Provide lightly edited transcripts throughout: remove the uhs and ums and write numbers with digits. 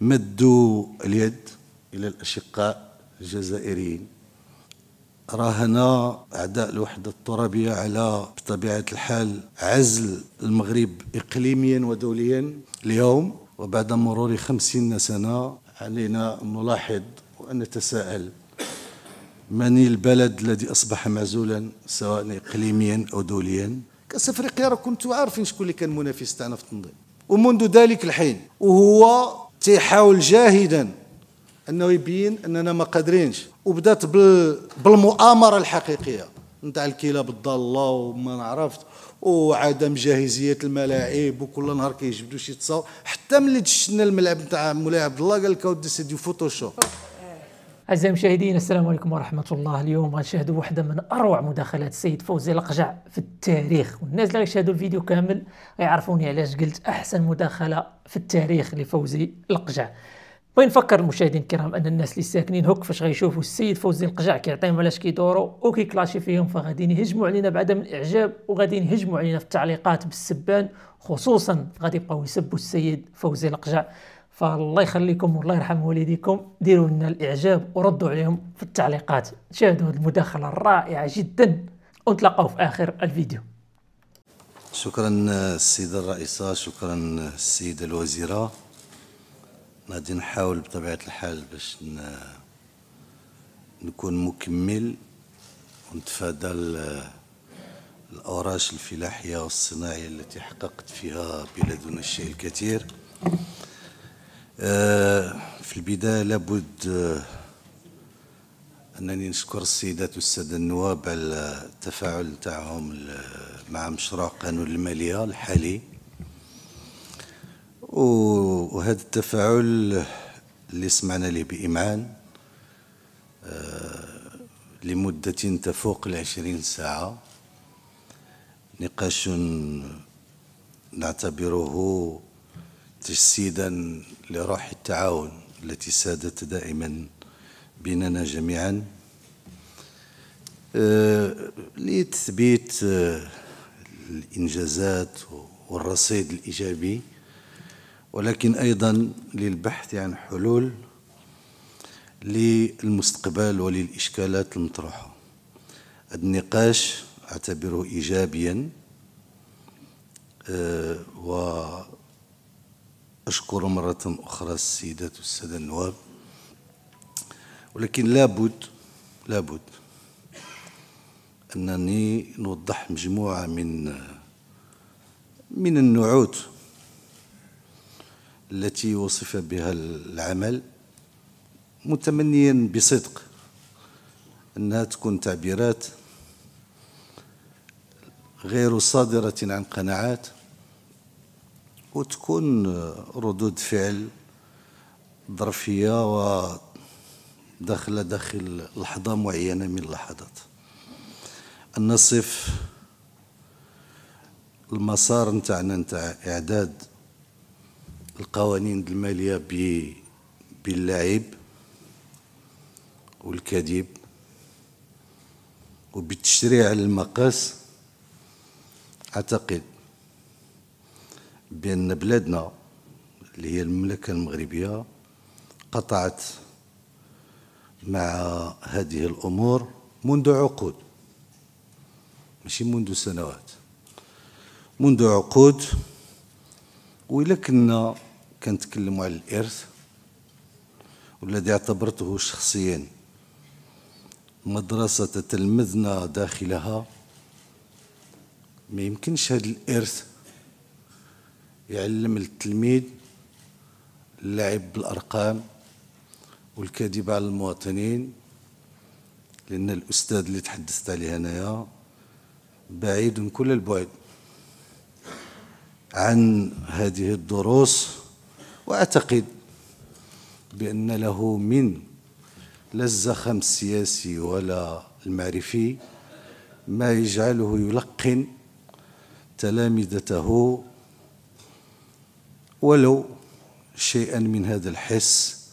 مدوا اليد إلى الأشقاء الجزائريين. راهن أعداء الوحدة الترابية على بطبيعة الحال عزل المغرب إقليميا ودوليا اليوم، وبعد مرور 50 سنة علينا أن نلاحظ وأن نتساءل: من البلد الذي أصبح معزولا سواء إقليميا أو دوليا؟ كأس أفريقيا راه كنتوا عارفين شكون اللي كان المنافس تاعنا في التنظيم، ومنذ ذلك الحين وهو تيحاول جاهدا أنه يبين أننا ما قادرينش، وبدات بالمؤامرة الحقيقية نتاع الكلاب الضالة وما نعرفت وعدم جاهزية الملاعب، وكل نهار كيجبدوا شي تصاور، حتى ملي دشنا الملعب نتاع مولاي عبد الله قال لك اودي سي دي فوتوشوب. أعزائي المشاهدين، السلام عليكم ورحمة الله. اليوم غنشاهدوا واحدة من أروع مداخلات السيد فوزي القجع في التاريخ، والناس اللي غيشاهدوا الفيديو كامل غيعرفوني علاش قلت أحسن مداخلة في التاريخ لفوزي القجع. بغي نفكر المشاهدين الكرام أن الناس اللي ساكنين هوك فاش غيشوفوا السيد فوزي القجع كيعطيهم علاش كيدوروا وكيكلاشي فيهم، فغاديين يهجموا علينا بعدم الإعجاب وغاديين يهجموا علينا في التعليقات بالسبان، خصوصا غادي يبقاو يسبوا السيد فوزي القجع. فالله يخليكم والله يرحم والديكم، ديروا لنا الاعجاب وردوا عليهم في التعليقات. شاهدوا المداخله الرائعه جدا ونتلاقاو في اخر الفيديو. شكرا السيدة الرئيسة، شكرا السيدة الوزيرة. غادي نحاول بطبيعة الحال باش نكون مكمل ونتفادى الأوراش الفلاحية والصناعية التي حققت فيها بلادنا الشيء الكثير. في البداية لابد أنني نشكر السيدات والسادة النواب على التفاعل تاعهم مع مشروع قانون المالية الحالي، وهذا التفاعل اللي سمعنا له بإمعان لمدة تفوق 20 ساعة، نقاش نعتبره تجسيدا لروح التعاون التي سادت دائما بيننا جميعا لتثبيت الإنجازات والرصيد الإيجابي، ولكن أيضا للبحث عن حلول للمستقبل وللإشكالات المطروحة. النقاش أعتبره إيجابيا، وأشكر مرة أخرى السيدات والسادة النواب، ولكن لابد أنني نوضح مجموعة من النعوت التي وصف بها العمل، متمنيا بصدق أنها تكون تعبيرات غير صادرة عن قناعات، وتكون ردود فعل ظرفية وداخل لحظة معينة من اللحظات. النصف المسار نتاعنا نتاع إعداد القوانين المالية باللعب والكذب وبالتشريع المقاس. أعتقد بأن بلادنا اللي هي المملكة المغربية قطعت مع هذه الأمور منذ عقود، ماشي منذ سنوات، منذ عقود. وإلا كنا كنتكلموا على الإرث والذي اعتبرته شخصيا مدرسة تلمذنا داخلها، ما يمكنش هذا الإرث يعلم التلميذ اللعب بالأرقام والكذب على المواطنين، لأن الأستاذ اللي تحدثت عليه أنايا بعيد كل البعد عن هذه الدروس، وأعتقد بأن له من لا الزخم السياسي ولا المعرفي ما يجعله يلقن تلامذته ولو شيئا من هذا الحس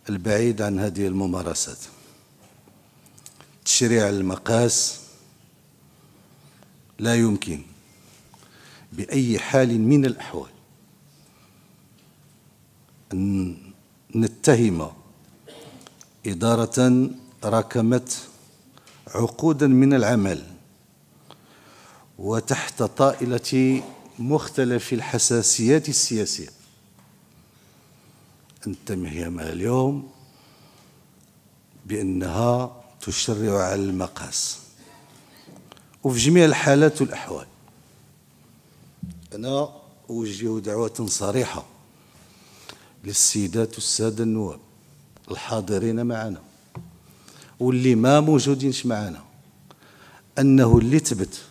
البعيد عن هذه الممارسات. تشريع المقاس لا يمكن بأي حال من الأحوال أن نتهم إدارة راكمت عقودا من العمل وتحت طائلة مختلف الحساسيات السياسية أن نتهمها اليوم بأنها تشرع على المقاس، وفي جميع الحالات والأحوال أنا أوجه دعوة صريحة للسيدات والسادة النواب الحاضرين معنا واللي ما موجودينش معنا، أنه اللي تبت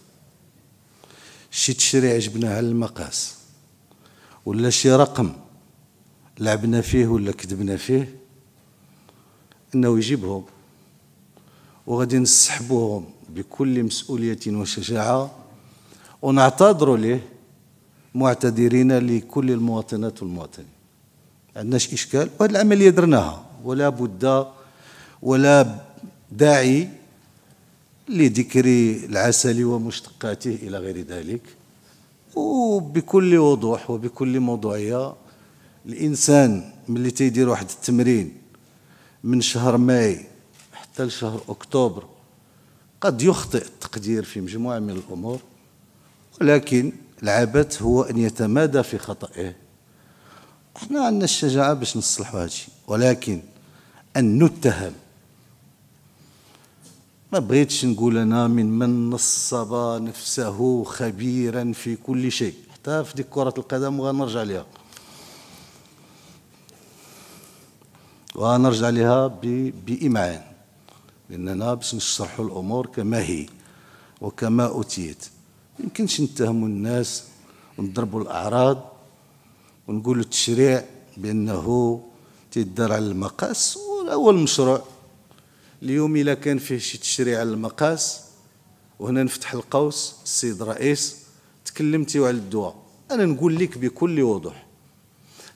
شي تشريع جبناه على المقاس ولا شي رقم لعبنا فيه ولا كذبنا فيه، انه يجيبهم وغادي نسحبوهم بكل مسؤولية وشجاعة ونعتذر له معتذرين لكل المواطنات والمواطنين. ما عندناش اشكال، وهذه العملية درناها ولا بد ولا داعي لذكر العسل ومشتقاته إلى غير ذلك، وبكل وضوح وبكل موضوعية. الإنسان ملي تيدير واحد التمرين من شهر ماي حتى لشهر أكتوبر قد يخطئ التقدير في مجموعة من الأمور، ولكن العبث هو أن يتمادى في خطئه. احنا عندنا الشجاعة باش نصلحوا هذا الشيء، ولكن أن نتهم، ما بغيتش نقول أنا من نصب نفسه خبيرا في كل شيء، حتى في ديك كرة القدم وغنرجع لها بإمعان، لأننا باش نشرحوا الأمور كما هي وكما أتيت. يمكنش نتهموا الناس ونضربوا الأعراض ونقولوا التشريع بأنه تيدار على المقاس. والأول مشروع اليوم إلا كان فيه شي تشريع على المقاس، وهنا نفتح القوس، السيد الرئيس تكلمتي على الدواء، أنا نقول لك بكل وضوح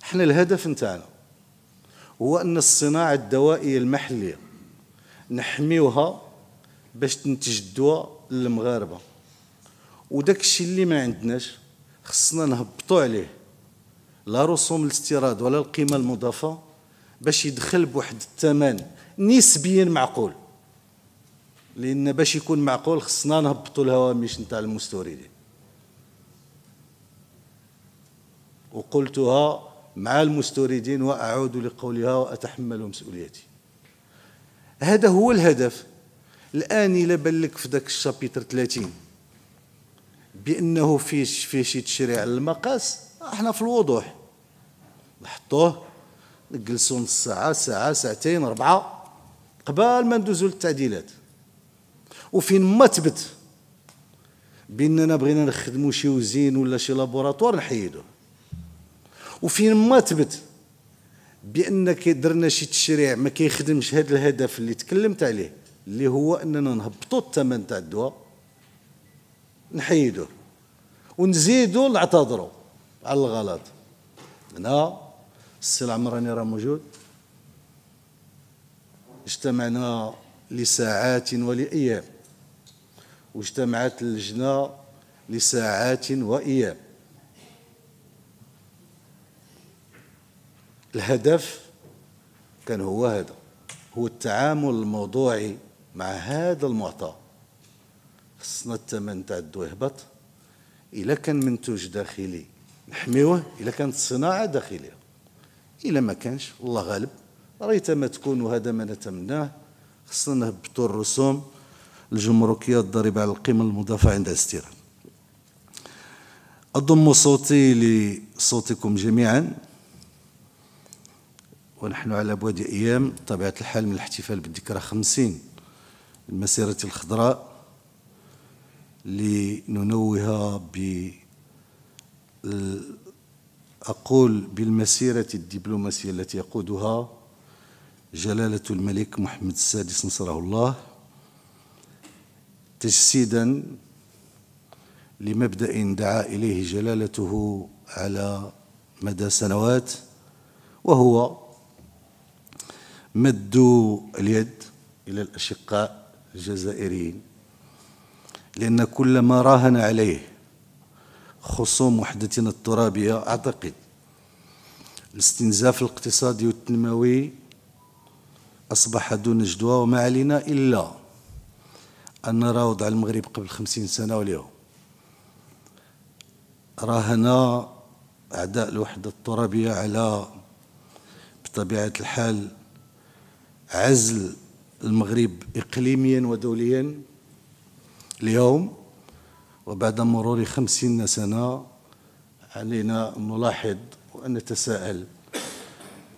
احنا الهدف نتاعنا هو أن الصناعة الدوائية المحلية نحميوها باش تنتج الدواء للمغاربة، وداك الشيء اللي ما عندناش خصنا نهبطوا عليه لا رسوم الاستيراد ولا القيمة المضافة باش يدخل بواحد الثمن نسبيا معقول، لأن باش يكون معقول خصنا نهبطوا الهوامش نتاع المستوردين. وقلتها مع المستوردين وأعود لقولها وأتحمل مسؤوليتي. هذا هو الهدف. الآن إلا بان لك في ذاك الشابيتر 30 بأنه فيه شي تشريع على المقاس، احنا في الوضوح نحطوه نجلسوا نص ساعة، ساعة، ساعتين، 4 قبل ما ندوزوا للتعديلات. وفين ما تبت بأننا بغينا نخدموا شي وزين ولا شي لابوراتوار نحيدوه، وفين ما تبت بأن درنا شي تشريع ما كيخدمش هذا الهدف اللي تكلمت عليه، اللي هو أننا نهبطوا الثمن تاع الدواء نحيدوه ونزيدوا نعتذروا على الغلط. هنا السي العمراني راه موجود، اجتمعنا لساعات ولأيام، واجتمعت اللجنة لساعات وأيام. الهدف كان هو هذا، هو التعامل الموضوعي مع هذا المعطى. خصنا الثمن تاع الدواء يهبط، إلا كان منتوج داخلي نحميوه، إلا كانت الصناعة داخلية، إلا ما كانش والله غالب ريتما تكون، وهذا ما نتمناه. خصنا نهبطوا الرسوم الجمركية الضريبة على القيمة المضافة عند الاستيراد. أضم صوتي لصوتكم جميعا، ونحن على أبواب أيام طبيعة الحال من الاحتفال بالذكرى 50 المسيرة الخضراء، لننوه أقول بالمسيرة الدبلوماسية التي يقودها جلالة الملك محمد السادس نصره الله، تجسيدا لمبدأ دعا إليه جلالته على مدى سنوات، وهو مد اليد إلى الأشقاء الجزائريين، لأن كل ما راهن عليه خصوم وحدتنا الترابية أعتقد الاستنزاف الاقتصادي والتنموي أصبح دون جدوى، وما علينا إلا أن نرى وضع المغرب قبل 50 سنة واليوم. راهنا أعداء الوحدة الترابية على بطبيعة الحال عزل المغرب إقليميا ودوليا اليوم، وبعد مرور 50 سنة علينا أن نلاحظ وأن نتساءل: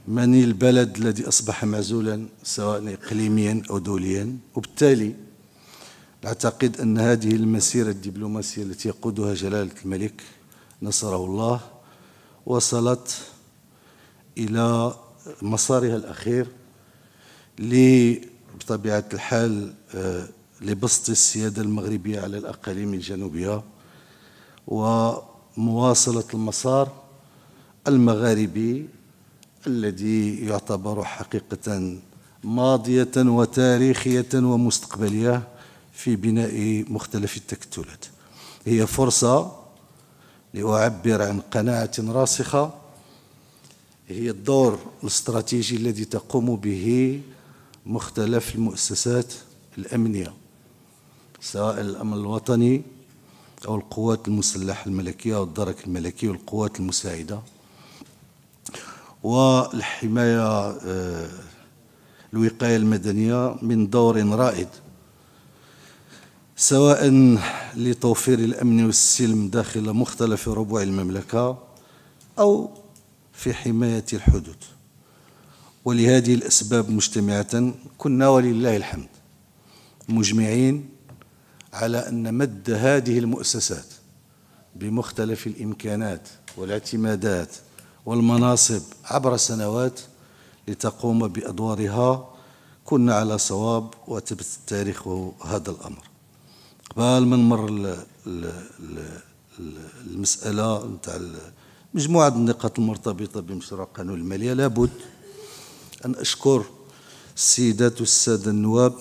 من البلد الذي أصبح معزولا سواء إقليميا أو دوليا؟ وبالتالي أعتقد أن هذه المسيرة الدبلوماسية التي يقودها جلالة الملك نصره الله وصلت إلى مسارها الأخير بطبيعة الحال لبسط السيادة المغربية على الأقاليم الجنوبية ومواصلة المسار المغاربي الذي يعتبر حقيقة ماضية وتاريخية ومستقبلية في بناء مختلف التكتلات. هي فرصة لأعبر عن قناعة راسخة هي الدور الاستراتيجي الذي تقوم به مختلف المؤسسات الأمنية، سواء الأمن الوطني أو القوات المسلحة الملكية أو الدرك الملكي والقوات المساعدة، والحماية الوقاية المدنية من دور رائد سواء لتوفير الأمن والسلم داخل مختلف ربوع المملكة أو في حماية الحدود. ولهذه الأسباب مجتمعة كنا ولله الحمد مجمعين على أن مد هذه المؤسسات بمختلف الإمكانات والاعتمادات والمناصب عبر سنوات لتقوم بأدوارها كنا على صواب، وثبت التاريخ هذا الأمر. قبل ما نمر المسألة نتاع مجموعة النقاط المرتبطة بمشروع قانون المالية، لابد أن أشكر السيدات والسادة النواب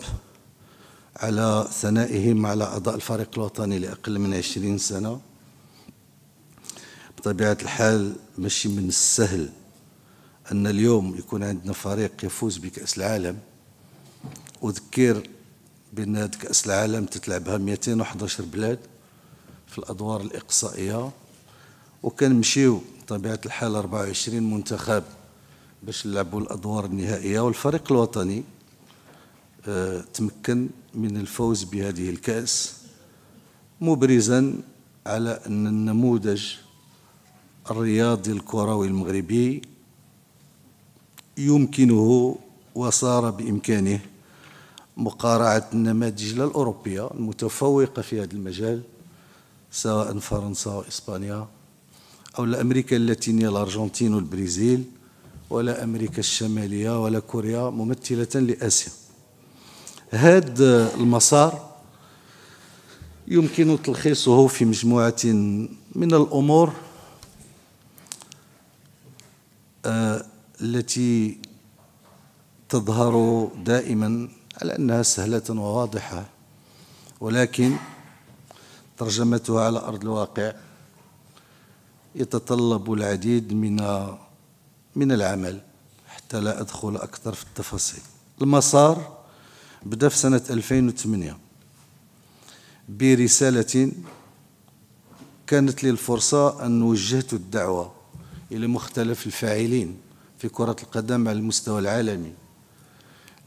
على ثنائهم على أعضاء الفريق الوطني لأقل من 20 سنة. بطبيعة الحال ماشي من السهل أن اليوم يكون عندنا فريق يفوز بكأس العالم. أذكر بأن هذه كأس العالم تتلعبها 211 بلاد في الأدوار الإقصائية، وكنمشيو بطبيعة الحال 24 منتخب باش نلعبوا الأدوار النهائية، والفريق الوطني تمكن من الفوز بهذه الكأس، مبرزا على أن النموذج الرياضي الكروي المغربي يمكنه وصار بإمكانه مقارعة النماذج الأوروبية المتفوقة في هذا المجال، سواء فرنسا وإسبانيا أو أمريكا اللاتينية الأرجنتين والبرازيل، ولا أمريكا الشمالية ولا كوريا ممثلة لآسيا. هذا المسار يمكن تلخيصه في مجموعة من الأمور التي تظهر دائما على أنها سهلة وواضحة، ولكن ترجمتها على أرض الواقع يتطلب العديد من العمل حتى لا أدخل أكثر في التفاصيل. المسار بدأ في سنة 2008 برسالة كانت لي الفرصة أن وجهت الدعوة إلى مختلف الفاعلين في كرة القدم على المستوى العالمي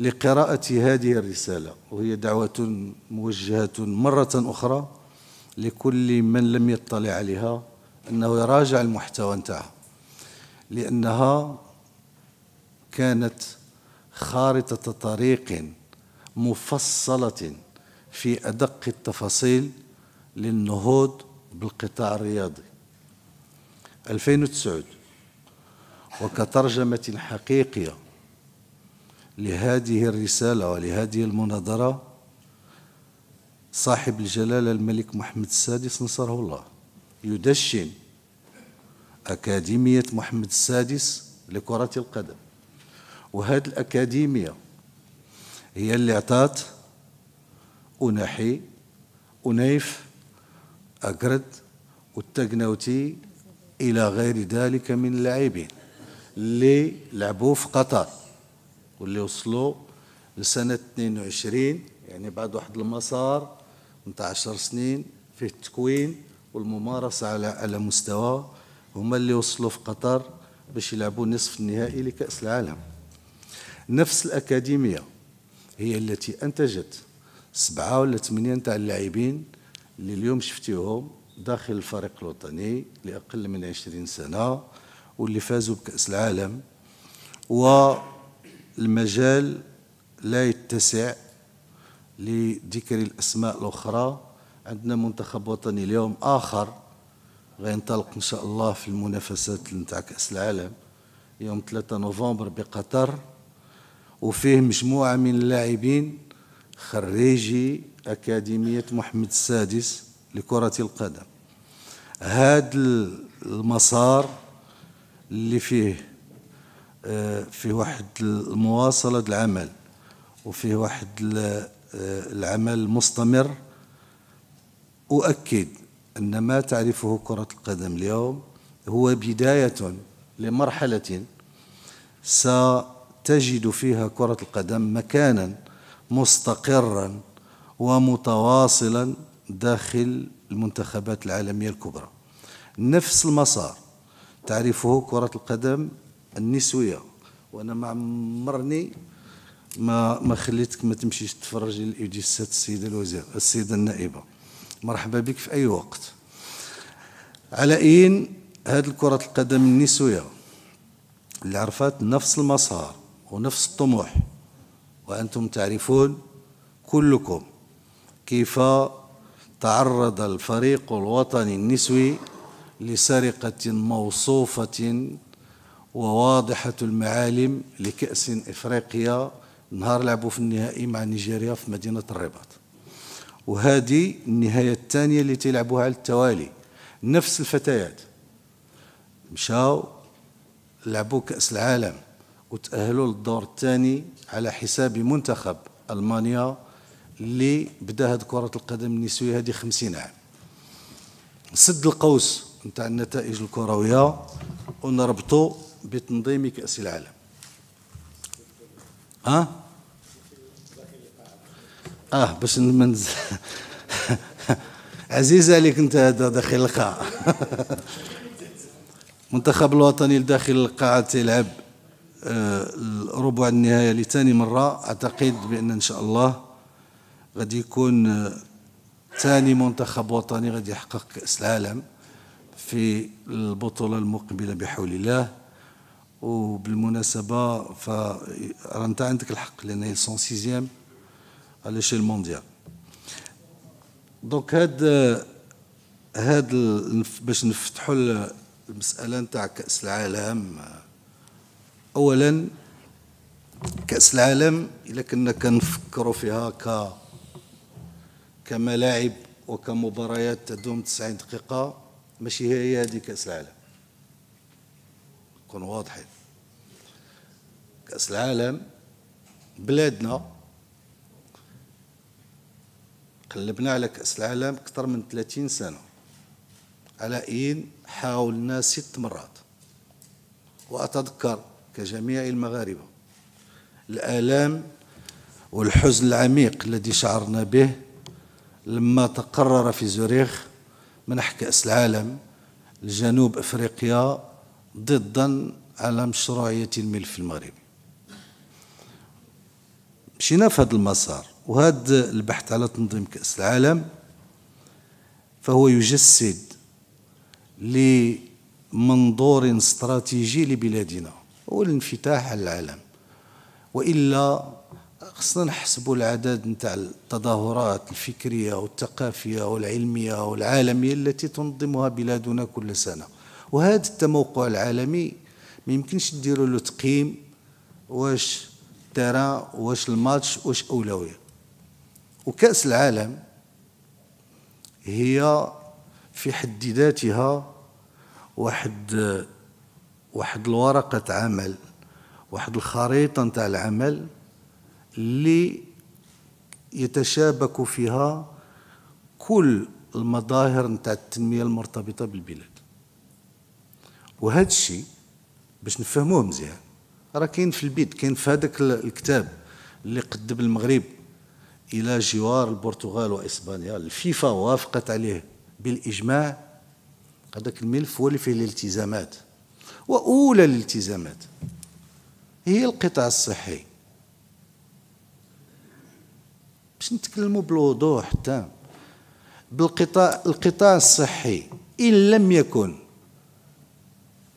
لقراءة هذه الرسالة، وهي دعوة موجهة مرة أخرى لكل من لم يطلع عليها أنه يراجع المحتوى نتاعها، لأنها كانت خارطة طريق مفصلة في أدق التفاصيل للنهوض بالقطاع الرياضي. 2009 وكترجمة حقيقية لهذه الرسالة ولهذه المناظرة صاحب الجلالة الملك محمد السادس نصره الله يدشن أكاديمية محمد السادس لكرة القدم، وهذه الأكاديمية هي اللي اعطات أناحي أنيف أقرد والتقنوتي إلى غير ذلك من اللاعبين. اللي لعبوا في قطر واللي وصلوا لسنة 22، يعني بعد واحد المسار نتاع 10 سنين فيه التكوين والممارسة على مستوى، هما اللي وصلوا في قطر باش يلعبوا نصف النهائي لكأس العالم. نفس الأكاديمية هي التي أنتجت 7 ولا 8 نتاع اللاعبين اللي اليوم شفتيهم داخل الفريق الوطني لأقل من 20 سنة واللي فازوا بكأس العالم. والمجال لا يتسع لذكر الأسماء الأخرى. عندنا منتخب وطني اليوم آخر غينطلق إن شاء الله في المنافسات نتاع كأس العالم يوم 3 نوفمبر بقطر، وفيه مجموعة من اللاعبين خريجي أكاديمية محمد السادس لكرة القدم. هذا المسار اللي فيه واحد المواصلة العمل وفيه واحد العمل المستمر، أؤكد أن ما تعرفه كرة القدم اليوم هو بداية لمرحلة ستجد فيها كرة القدم مكانا مستقرا ومتواصلا داخل المنتخبات العالمية الكبرى. نفس المسار تعرفه كرة القدم النسوية، وأنا ما عمرني ما خليتك ما تمشيش تتفرج للإيديسات السيدة الوزير السيدة النائبة، مرحبا بك في أي وقت. على إن هذه كرة القدم النسوية اللي عرفت نفس المسار ونفس الطموح، وأنتم تعرفون كلكم كيف تعرض الفريق الوطني النسوي لسرقة موصوفة وواضحة المعالم لكأس إفريقيا نهار لعبوا في النهائي مع نيجيريا في مدينة الرباط، وهذه النهاية الثانية اللي تلعبوها على التوالي. نفس الفتيات مشاو لعبوا كأس العالم وتأهلوا للدور الثاني على حساب منتخب ألمانيا اللي بدا هذه كرة القدم النسوية هذه 50 عام. سد القوس نتاع النتائج الكروية ونربطوا بتنظيم كأس العالم. باش نمنز عزيز عليك انت هذا داخل القاعة. المنتخب الوطني داخل القاعة تلعب ربع النهائي لثاني مرة. أعتقد بأن إن شاء الله غادي يكون ثاني منتخب وطني غادي يحقق كأس العالم في البطولة المقبلة بحول الله. وبالمناسبة فأنت عندك الحق لأن هي 106 على ليشيل مونديال. دونك هاد باش نفتحوا المسألة نتاع كأس العالم. أولا كأس العالم إلا كنا كنفكروا فيها كملاعب وكمباريات تدوم 90 دقيقة، ماشي هي هذه كأس العالم، نكونوا واضحين. كأس العالم بلادنا قلبنا على كأس العالم أكثر من 30 سنة، على إن حاولنا 6 مرات. وأتذكر كجميع المغاربة الآلام والحزن العميق الذي شعرنا به لما تقرر في زوريخ منح كأس العالم لجنوب أفريقيا ضدا على مشروعية الملف المغربي. مشينا في هذا المسار، وهذا البحث على تنظيم كأس العالم فهو يجسد لمنظور استراتيجي لبلادنا هو الانفتاح على العالم. وإلا خصنا نحسبوا العدد نتاع التظاهرات الفكرية والثقافية والعلمية والعالمية التي تنظمها بلادنا كل سنة، وهذا التموقع العالمي ما يمكنش نديروا له تقييم واش ترى واش الماتش واش أولوية. وكأس العالم هي في حد ذاتها واحد الورقة عمل، واحد الخريطة نتاع العمل اللي يتشابك فيها كل المظاهر نتاع التنمية المرتبطة بالبلاد. وهذا الشيء باش نفهموه مزيان. راه كاين في البيت، كاين في هذاك الكتاب اللي قدم المغرب الى جوار البرتغال واسبانيا، الفيفا وافقت عليه بالاجماع. هذاك الملف هو اللي فيه الالتزامات، واولى الالتزامات هي القطاع الصحي. باش نتكلموا بالوضوح التام، القطاع الصحي إن لم يكن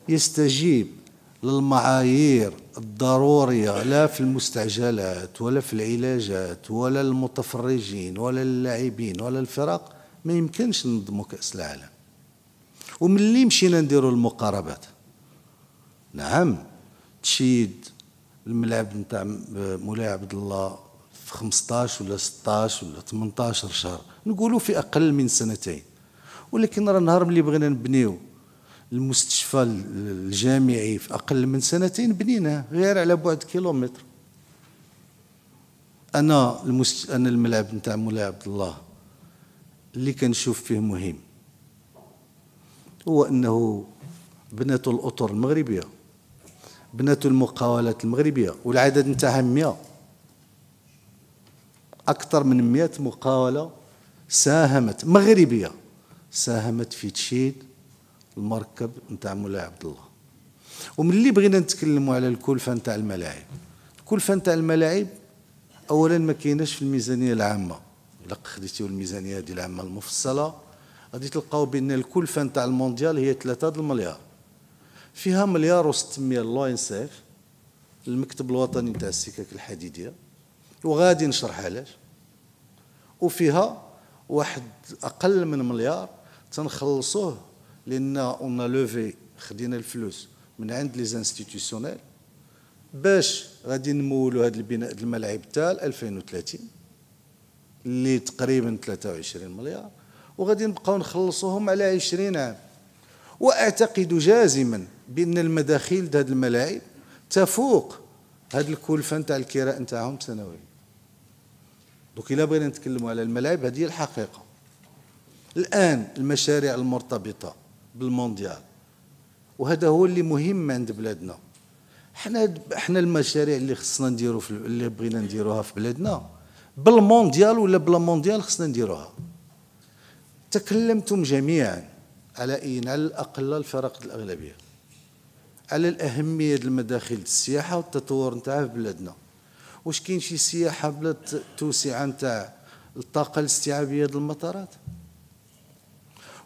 يستجيب للمعايير الضرورية، لا في المستعجلات ولا في العلاجات ولا المتفرجين ولا اللاعبين ولا الفرق، ما يمكنش ننظموا كأس العالم. وملي مشينا نديروا المقاربات، نعم تشيد الملعب نتاع مولاي عبد الله في 15 ولا 16 ولا 18 شهر، نقولوا في اقل من سنتين. ولكن راه نهار ملي بغينا نبنيو المستشفى الجامعي في اقل من سنتين بنيناه غير على بعد كيلومتر. انا الملعب نتاع مولاي عبد الله اللي كنشوف فيه مهم هو انه بناتو الاطر المغربيه، بناتو المقاولات المغربيه، والعدد نتاعها 100، اكثر من 100 مقاوله ساهمت مغربيه، ساهمت في تشييد المركب نتاع مولاي عبد الله. وملي بغينا نتكلموا على الكلفه نتاع الملاعب، الكلفه نتاع الملاعب اولا ما كايناش في الميزانيه العامه. الا خديتيو الميزانيه ديال العامه المفصله غادي تلقاو بان الكلفه نتاع المونديال هي 3 المليار، فيها 1.6 مليار لو المكتب الوطني نتاع السكك الحديديه، وغادي نشرح علاش، وفيها واحد اقل من مليار تنخلصوه لان اون لوفي، خدينا الفلوس من عند لي انستيتيسيونيل باش غادي نمولوا هذا البناء ديال الملاعب حتى 2030 اللي تقريبا 23 مليار، وغادي نبقاو نخلصوهم على 20 عام. واعتقد جازما بان المداخيل ديال هذه الملاعب تفوق هذه الكلفه نتاع الكراء نتاعهم سنويا. دوك الا بغينا نتكلموا على الملاعب هذه هي الحقيقه. الان المشاريع المرتبطه بالمونديال، وهذا هو اللي مهم عند بلادنا. حنا المشاريع اللي خصنا نديروا اللي بغينا نديروها في بلادنا بالمونديال ولا بلا مونديال خصنا نديروها. تكلمتم جميعا على الاقل الفرق الاغلبيه، على الاهميه ديال المداخل السياحه والتطور نتاعها في بلادنا. واش كاين شي سياحه بلا توسعه نتاع الطاقه الاستيعابيه ديال المطارات؟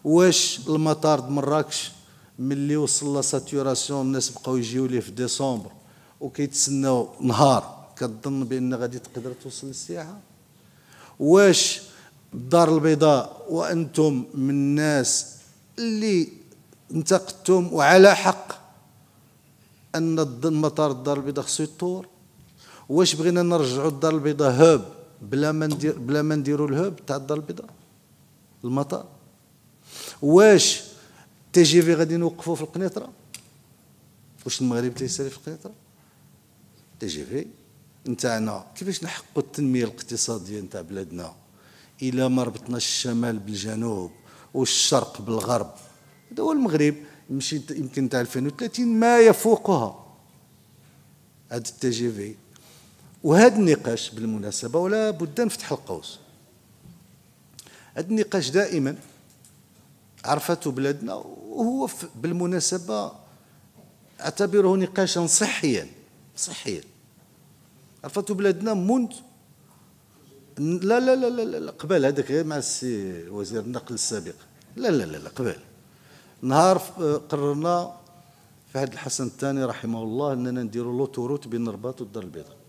واش المطار د مراكش ملي وصل لا ساتوراسيون الناس بقاو يجيو ليه في ديسمبر وكيتسناو نهار كتظن بان غادي تقدر توصل للسياحه؟ واش الدار البيضاء وانتم من الناس اللي انتقدتم وعلى حق ان المطار الدار البيضاء خصو يتطور؟ واش بغينا نرجعوا الدار البيضاء هوب بلا ما نديروا الهوب تاع الدار البيضاء المطار؟ واش تي جي في غادي نوقفوا في القنيطره؟ واش المغرب تيسالي في القنيطره؟ تي جي في نتاعنا كيفاش نحققوا التنميه الاقتصاديه نتاع بلادنا الى ما ربطناش الشمال بالجنوب والشرق بالغرب؟ هذا هو المغرب يمشي يمكن تاع 2030 ما يفوقها هذا التي جي في. وهذا النقاش بالمناسبه ولا بد نفتح القوس، هذا النقاش دائما عرفته بلادنا، وهو بالمناسبه اعتبره نقاشا صحيا عرفته بلادنا منذ لا لا لا لا قبل هذاك غير مع السي وزير النقل السابق، لا قبل نهار قررنا في عهد الحسن الثاني رحمه الله اننا نديروا لوتوروت بين الرباط والدار البيضاء.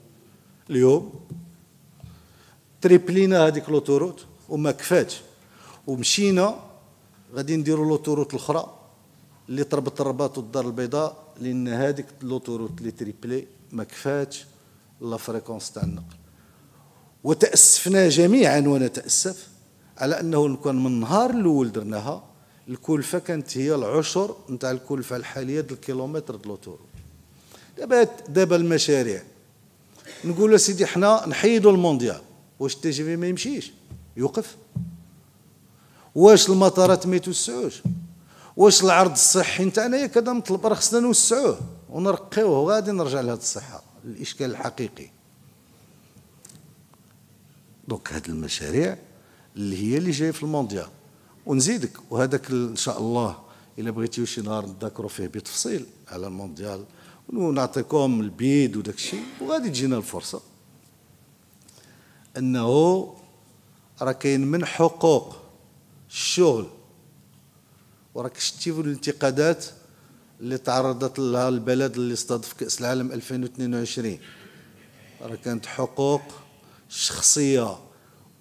اليوم تريبلينا هذيك لوتوروت وما كفاتش، ومشينا غادي نديروا لوتوروت الاخرى اللي تربط الرباط والدار البيضاء، لان هذيك لوتوروت اللي تريبلي ما كفاتش لا فريكونس تاع النقل. وتاسفنا جميعا ونتاسف على انه كان من النهار الاول درناها الكلفه كانت هي العشر نتاع الكلفه الحاليه ديال الكيلومتر ديال لوتوروت. دابا المشاريع نقولوا سيدي حنا نحيدوا المونديال، واش التي جي في ما يمشيش يوقف؟ واش المطارات ما يتوسعوش؟ واش العرض الصحي نتاعنا كذا مطلب راه خصنا نوسعوه ونرقيوه وغادي نرجع لهذه الصحه الاشكال الحقيقي. دونك هاد المشاريع اللي هي اللي جايه في المونديال. ونزيدك وهذاك ان شاء الله الا بغيتيو شي نهار نذاكروا فيه بتفصيل على المونديال ونعطيكم البيد وداك الشيء، وغادي تجينا الفرصه انه راه كاين من حقوق الشغل، وراك شتي في الانتقادات اللي تعرضت لها البلد اللي استضاف كأس العالم 2022. راه كانت حقوق الشخصيه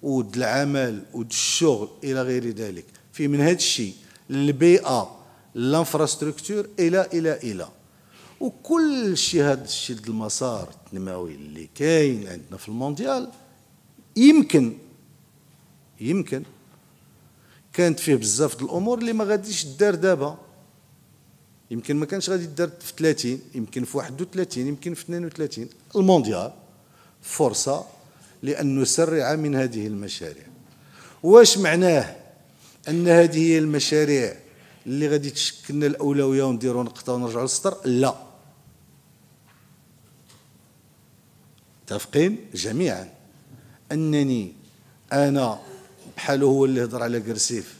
ود العمل ود الشغل الى غير ذلك، في من هذا الشيء للبيئه للانفراستركتور الى وكل شيء. هذا الشيء المسار التنموي اللي كاين عندنا في المونديال يمكن كانت فيه بزاف د الامور اللي ما غاديش دار دابا. يمكن ما كانش غادي دار في 30، يمكن في 31، يمكن في 32. المونديال فرصه لان نسرع من هذه المشاريع. واش معناه ان هذه هي المشاريع اللي غادي تشكلنا الاولويه ونديروا نقطه ونرجعوا للسطر؟ لا، متفقين جميعا انني انا بحال هو اللي هضر على كرسيف،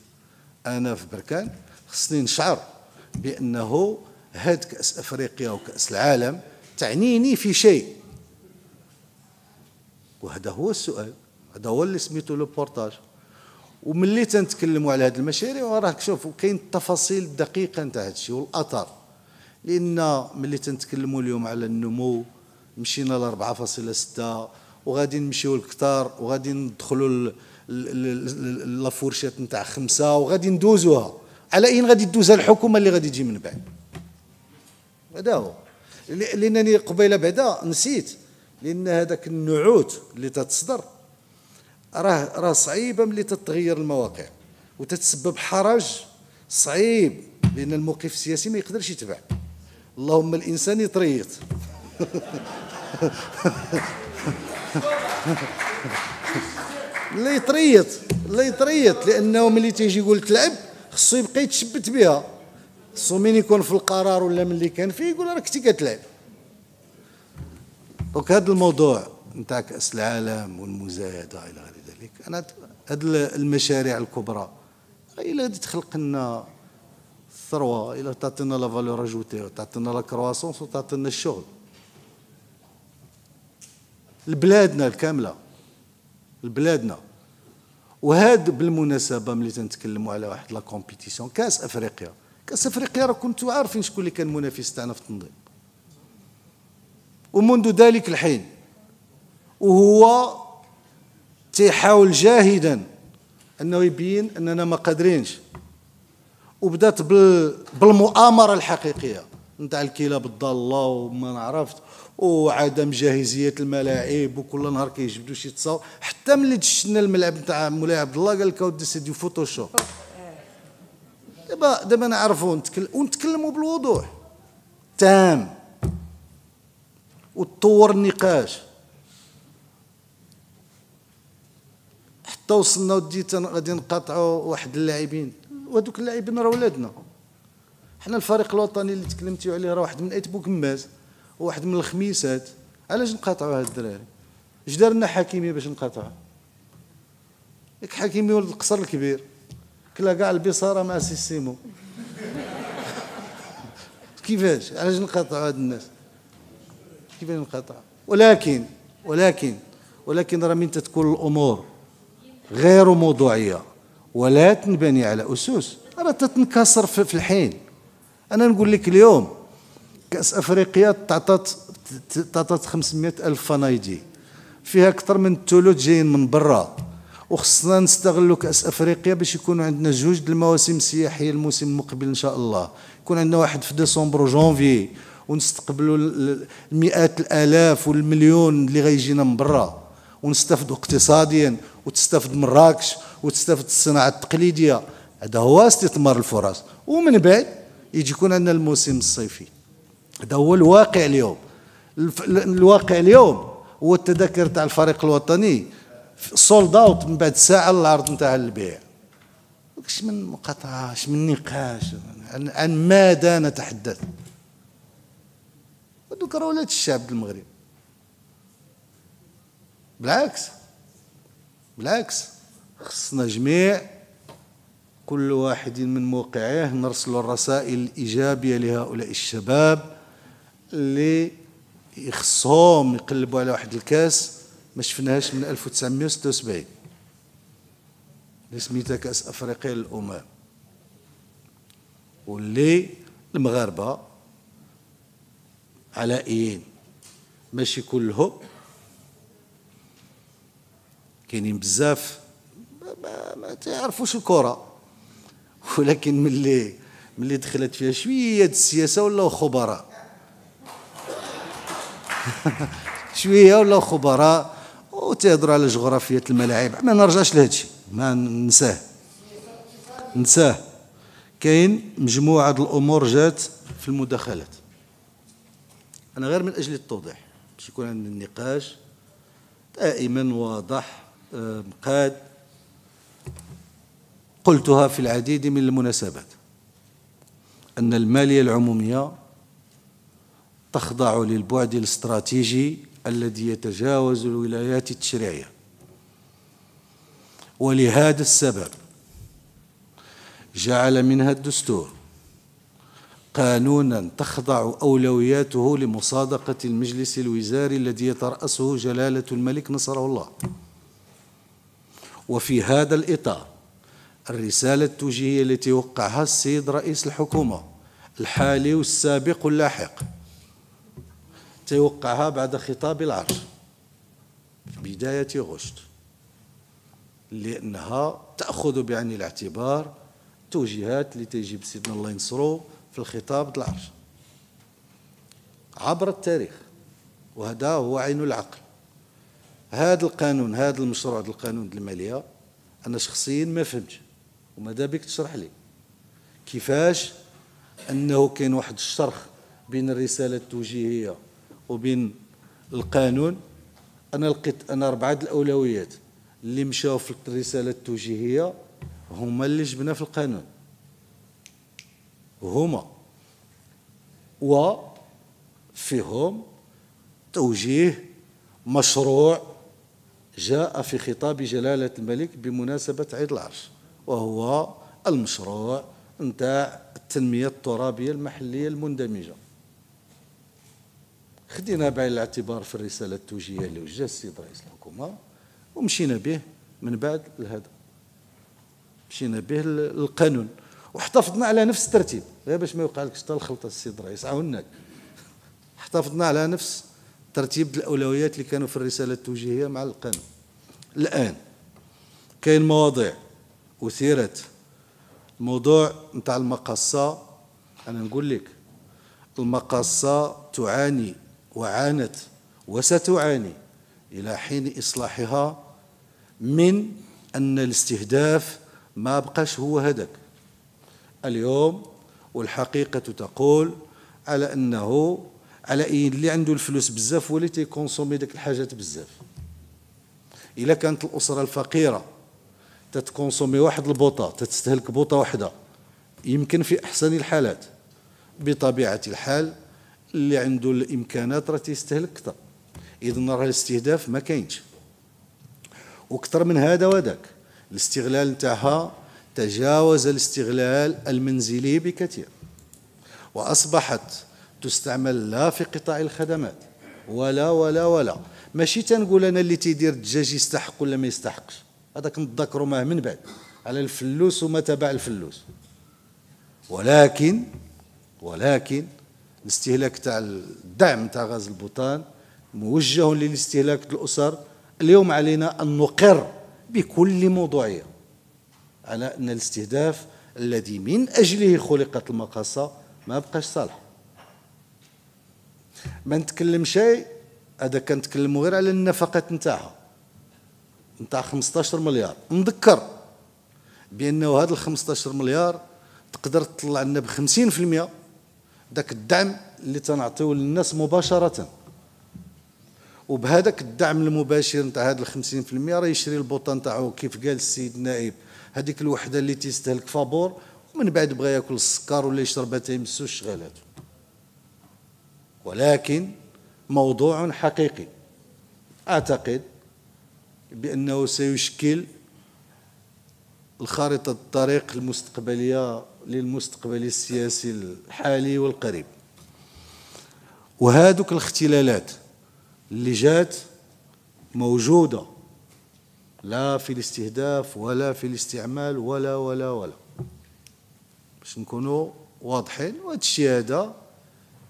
انا في بركان خصني نشعر بانه هاد كاس افريقيا وكاس العالم تعنيني في شيء، وهذا هو السؤال، هذا هو اللي سميتو لو بورتاج. وملي تنتكلموا على هذه المشاريع وراك شوف كاين التفاصيل الدقيقه نتاع هذا الشيء والاثر، لان ملي تنتكلموا اليوم على النمو مشينا ل 4.6 وغادي نمشيو لكثار وغادي ندخلوا لافورشيت نتاع 5 وغادي ندوزوها. على اين غادي تدوزها الحكومه اللي غادي تجي من بعد؟ هذا هو لانني قبيله بعدا نسيت، لان هذاك النعوت اللي تتصدر راه صعيبه ملي تتغير المواقع وتتسبب حرج صعيب، لان الموقف السياسي ما يقدرش يتبع. اللهم الانسان يتريط لا يتريط لانه ملي تيجي يقول تلعب خصو يبقى يتشبت بها، خصو من يكون في القرار ولا من اللي كان فيه يقول راك كنتي كتلعب. دونك هذا الموضوع نتاع كاس العالم والمزايده الى غير ذلك، انا هاد المشاريع الكبرى الا غادي تخلق لنا الثروه، الا تعطينا لا فالور اجوتي وتعطينا لا كرواسونس وتعطينا الشغل لبلادنا الكامله لبلادنا. وهذا بالمناسبه ملي تنتكلموا على واحد لا كومبيتيسيون كاس افريقيا راه كنتوا عارفين شكون اللي كان المنافس تاعنا في التنظيم، ومنذ ذلك الحين وهو تيحاول جاهدا انه يبين اننا ما قادرينش، وبدات بالمؤامره الحقيقيه نتاع الكلاب الضاله وما عرفت وعدم جاهزيه الملاعب، وكل نهار كيجبدوا شي تصاور. حتى ملي دشنا الملعب نتاع مولاي عبد الله قال لك اودي سي دي فوتوشوب. دابا نعرفوا ونتكلموا بالوضوح تام وتطور النقاش حتى وصلنا ودي غادي نقاطعوا واحد اللاعبين، وهذوك اللاعبين راه ولادنا. حنا الفريق الوطني اللي تكلمتي عليه راه واحد من ايت بوكماز وواحد من الخميسات. علاش نقاطعوا هاد الدراري؟ اش دار لنا حكيمي باش نقاطعوا؟ ياك حكيمي ولد القصر الكبير كلا كاع البصاره مع سيمو. كيفاش؟ علاش نقاطعوا هاد الناس؟ كيفاش نقاطعوا؟ ولكن راه من تتكون الامور غير موضوعيه ولا تنبني على اسس راه تتنكسر في الحين. انا نقول لك اليوم كاس افريقيا تعطات 500 الف فنايدي، فيها اكثر من الثلث جايين من برا، وخصنا نستغلوا كاس افريقيا باش يكونوا عندنا جوج د المواسم السياحيه الموسم المقبل ان شاء الله. يكون عندنا واحد في ديسمبر وجونفي ونستقبلوا المئات الالاف والمليون اللي غيجينا من برا، ونستافدوا اقتصاديا وتستافد مراكش وتستافد الصناعه التقليديه. هذا هو استثمار الفرص. ومن بعد يجي يكون عندنا الموسم الصيفي. هذا هو الواقع اليوم. الواقع اليوم هو التذاكر تاع الفريق الوطني سولد اوت من بعد ساعه العرض نتاع البيع. اش من مقاطعه، اش من نقاش، عن ماذا نتحدث؟ هذوك راه ولاد الشعب د المغرب. بالعكس خصنا جميع كل واحد من موقعيه نرسل الرسائل الإيجابية لهؤلاء الشباب اللي يخصهم يقلبوا على واحد الكاس ما شفناهاش من 1976 اللي سميتها كأس أفريقيا للأمم، واللي المغاربة علائيين ماشي كلهم، كاينين بزاف ما تعرفوش الكرة، ولكن ملي دخلت فيها شويه السياسه ولاو خبراء شويه ولاو خبراء وتهضروا على جغرافيه الملاعب. ما نرجعش لهادشي، ما ننساه. كاين مجموعه د الامور جات في المداخلات. انا غير من اجل التوضيح باش يكون عندنا النقاش دائما واضح مقاد. قلتها في العديد من المناسبات أن المالية العمومية تخضع للبعد الاستراتيجي الذي يتجاوز الولايات التشريعية، ولهذا السبب جعل منها الدستور قانونا تخضع أولوياته لمصادقة المجلس الوزاري الذي يترأسه جلالة الملك نصره الله. وفي هذا الإطار الرسالة التوجيهية التي وقعها السيد رئيس الحكومة الحالي والسابق واللاحق توقعها بعد خطاب العرش في بداية غشت، لأنها تأخذ بعين الاعتبار توجيهات اللي تجي بسيدنا الله ينصرو في الخطاب العرش عبر التاريخ، وهذا هو عين العقل. هذا القانون، هذا المشروع القانون المالية أنا شخصيا ما فهمتش، وماذا بك تشرح لي كيفاش أنه كاين واحد الشرخ بين الرسالة التوجيهية وبين القانون. أنا لقيت أنا 4 الأولويات اللي مشاو في الرسالة التوجيهية هما اللي جبنا في القانون، هما وفيهم توجيه مشروع جاء في خطاب جلالة الملك بمناسبة عيد العرش، وهو المشروع نتاع التنمية الترابية المحلية المندمجة. خدينا بعين الاعتبار في الرسالة التوجيهية اللي وجه السيد رئيس الحكومة ومشينا به من بعد لهذا، مشينا به للقانون واحتفظنا على نفس الترتيب، غير باش ما يوقع لكش الخلطة السيد الرئيس عاوناك. احتفظنا على نفس ترتيب الأولويات اللي كانوا في الرسالة التوجيهية مع القانون. الآن كاين مواضيع أثيرت، الموضوع نتاع المقاصة. أنا نقول لك المقاصة تعاني وعانت وستعاني إلى حين إصلاحها من أن الاستهداف ما بقاش هو هذاك اليوم، والحقيقة تقول على أنه على اللي عنده الفلوس بزاف هو اللي تيكونسومي ديك الحاجات بزاف. إلا كانت الأسرة الفقيرة تتكونسومي واحد البوطة، تستهلك بوطة واحدة، يمكن في أحسن الحالات بطبيعة الحال اللي عنده الإمكانات راه تيستهلك أكثر. إذن راه الاستهداف ما كاينش، وأكثر من هذا وذاك الاستغلال نتاعها تجاوز الاستغلال المنزلي بكثير، وأصبحت تستعمل لا في قطاع الخدمات ولا ولا ولا. ماشي تنقول أنا اللي تيدير الدجاج يستحق ولا ما يستحقش، هذا كنتذكروا معه من بعد على الفلوس وما تبع الفلوس، ولكن الاستهلاك تاع الدعم تاع غاز البوتان موجه للاستهلاك الأسر. اليوم علينا أن نقر بكل موضوعية على أن الاستهداف الذي من أجله خلقت المقاصة ما بقاش صالح. ما نتكلم شيء، هذا كنتكلموا غير على النفقات نتاعها نتاع 15 مليار. نذكر بأنه هذا ال 15 مليار تقدر تطلع لنا ب 50% ذاك الدعم اللي تنعطيوه للناس مباشرة، وبهذاك الدعم المباشر نتاع هذا ال 50% راه يشري البوطه نتاعو كيف قال السيد النائب، هذيك الوحده اللي تيستهلك فابور، ومن بعد بغى ياكل السكر ولا يشربها تيمسو شغالاتو. ولكن موضوع حقيقي أعتقد بأنه سيشكل الخارطة الطريق المستقبلية للمستقبل السياسي الحالي والقريب. وهذوك الاختلالات اللي جات موجودة لا في الاستهداف ولا في الاستعمال ولا باش نكونوا واضحين. وهذا الشيء هذا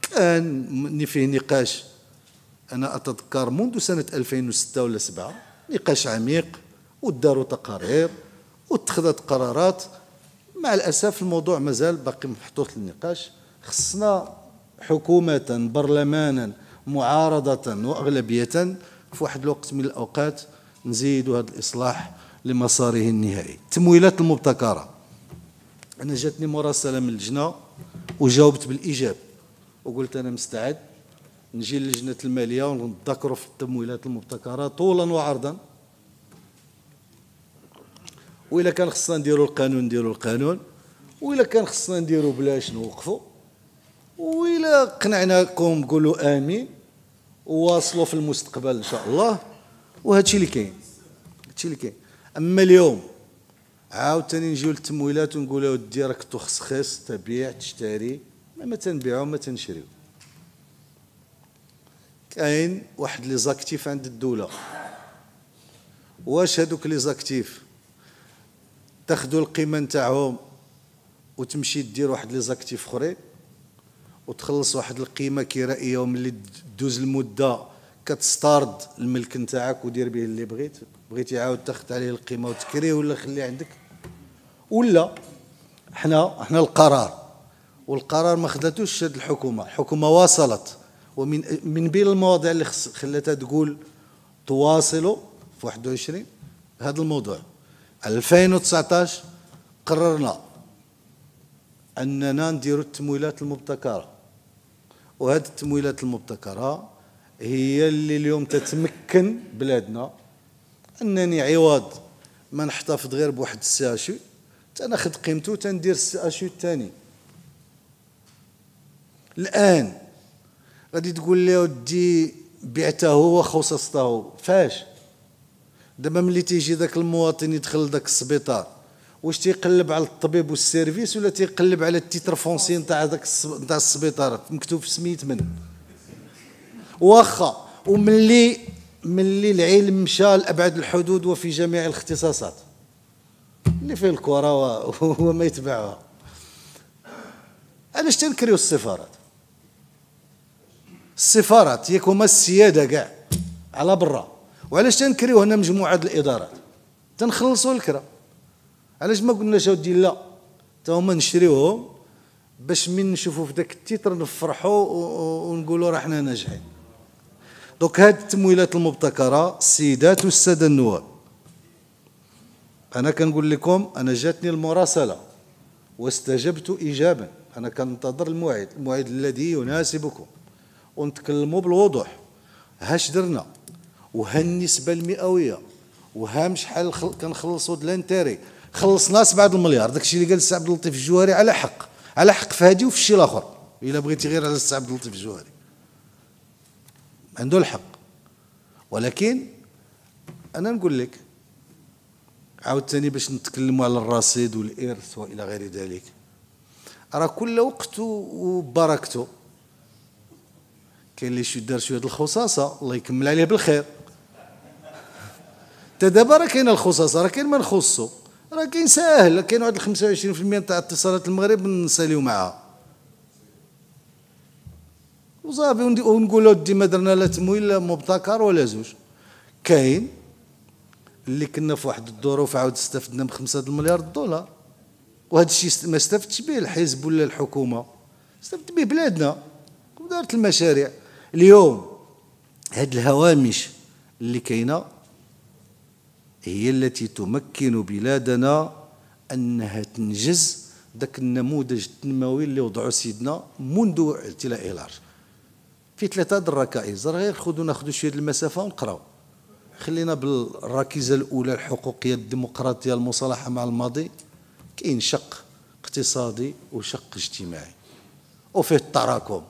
كان فيه نقاش، أنا أتذكر منذ سنة 2006 ولا 7 نقاش عميق، وداروا تقارير واتخذت قرارات. مع الأسف الموضوع مازال باقي محطوط للنقاش. خصنا حكومة، برلمانا، معارضة وأغلبية في واحد الوقت من الأوقات نزيدوا هذا الإصلاح لمساره النهائي. التمويلات المبتكرة، أنا جاتني مراسلة من اللجنة وجاوبت بالإيجاب وقلت أنا مستعد نجي للجنة المالية ونتذكروا في التمويلات المبتكرة طولا وعرضا، وإلا كان خصنا نديروا القانون نديروا القانون، وإلا كان خصنا نديروا بلاش نوقفوا، وإلا قنعناكم قولوا آمين وواصلوا في المستقبل إن شاء الله. وهذا الشيء اللي كاين، هادشي اللي كاين. أما اليوم عاوتاني نجيو للتمويلات ونقولوا ودي راك تخصخص تبيع تشتري، ما تنبيعوا ما تنشريو. كاين واحد لي زاكتيف عند الدولة، واش هادوك لي زاكتيف تاخذوا القيمة نتاعهم وتمشي دير واحد لي زاكتيف اخرين وتخلص واحد القيمة كرائية، وملي دوز المدة كتستارد الملك نتاعك ودير به اللي بغيتي عاود تاخذ عليه القيمة وتكريه ولا خليه عندك. ولا حنا القرار، والقرار ما خداتوش هاد الحكومة واصلت. ومن بين المواضيع اللي خلاتها تقول تواصلوا في 21 هذا الموضوع. 2019 قررنا أننا نديروا التمويلات المبتكرة، وهذه التمويلات المبتكرة هي اللي اليوم تتمكن بلادنا أنني عوض ما نحتفظ غير بواحد السي اشو تناخذ قيمته تندير السي اشو الثاني. الآن غادي تقول لي ودي بعته وخصصته، فاش؟ دابا ملي تيجي ذاك المواطن يدخل ذاك السبيطار واش تيقلب على الطبيب والسيرفيس ولا تيقلب على التيتر فونسي نتاع ذاك نتاع السبيطار مكتوب في سميت من؟ واخا وملي العلم مشى لابعد الحدود وفي جميع الاختصاصات اللي فيه الكره وما يتبعها، علاش تنكريو السفارات ياك هما السياده كاع على برا، وعلاش تنكريو هنا مجموعه الادارات تنخلصوا الكرا؟ علاش ما قلناش اودي لا تا هما نشريوهم باش من نشوفوا في ذاك التيتر نفرحوا ونقولوا راه حنا ناجحين. دوك هاد التمويلات المبتكره السيدات والساده النواب، انا كنقول لكم انا جاتني المراسله واستجبت ايجابا، انا كننتظر الموعد الذي يناسبكم ونتكلموا بالوضوح. هاش درنا وها النسبه المئويه وها شحال كنخلصوا د لانتيري، خلصنا 7 المليار. داكشي اللي قال السي عبد اللطيف الجوهري على حق في هذه وفي الشيء الاخر. الا بغيتي غير على السي عبد اللطيف الجوهري عنده الحق، ولكن انا نقول لك عاوتاني باش نتكلموا على الرصيد والارث والى غير ذلك، راه كل وقت وبركته. كاين اللي دار شويه الخصاصه الله يكمل عليه بالخير. تا دابا راه كاينه الخصاصه، راه كاين ما نخصو، راه كاين ساهل، كاين واحد 25% تاع اتصالات المغرب نساليو معها وصافي ونقولوا دي ما درنا لا تمويل مبتكر ولا زوج. كاين اللي كنا في واحد الظروف عاود استفدنا ب5 المليار دولار، وهذا الشيء ما استفدتش به الحزب ولا الحكومه، استفدت به بلادنا ودارت المشاريع. اليوم هاد الهوامش اللي كاينه هي التي تمكن بلادنا انها تنجز ذاك النموذج التنموي اللي وضعه سيدنا منذ اعتلائه العرش في 3 الركائز. راه غير ناخذوا شويه المسافه ونقراو. خلينا بالركيزه الاولى الحقوقيه الديمقراطيه المصالحه مع الماضي. كاين شق اقتصادي وشق اجتماعي وفيه التراكم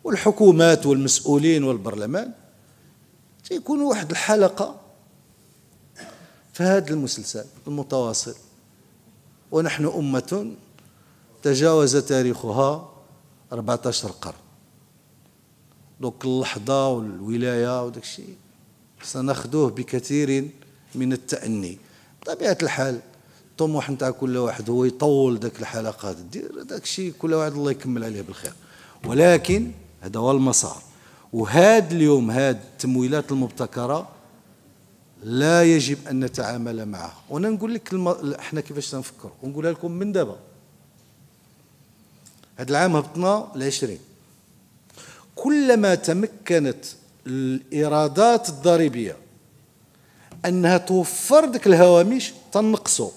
والحكومات والمسؤولين والبرلمان تيكونوا واحد الحلقة في هذا المسلسل المتواصل. ونحن أمة تجاوز تاريخها 14 قرن. دوك اللحظة والولاية وداك الشيء سناخذوه بكثير من التأني. بطبيعة الحال الطموح نتاع كل واحد هو يطول داك الحلقات، دير داك الشيء كل واحد الله يكمل عليه بالخير، ولكن هذا هو المسار. وهذا اليوم هذه التمويلات المبتكرة لا يجب أن نتعامل معها. وأنا نقول لك احنا كيفاش تنفكر ونقولها لكم من دابا. هذا العام هبطنا ل20، كلما تمكنت الإيرادات الضريبية أنها توفر ديك الهوامش تنقصوا.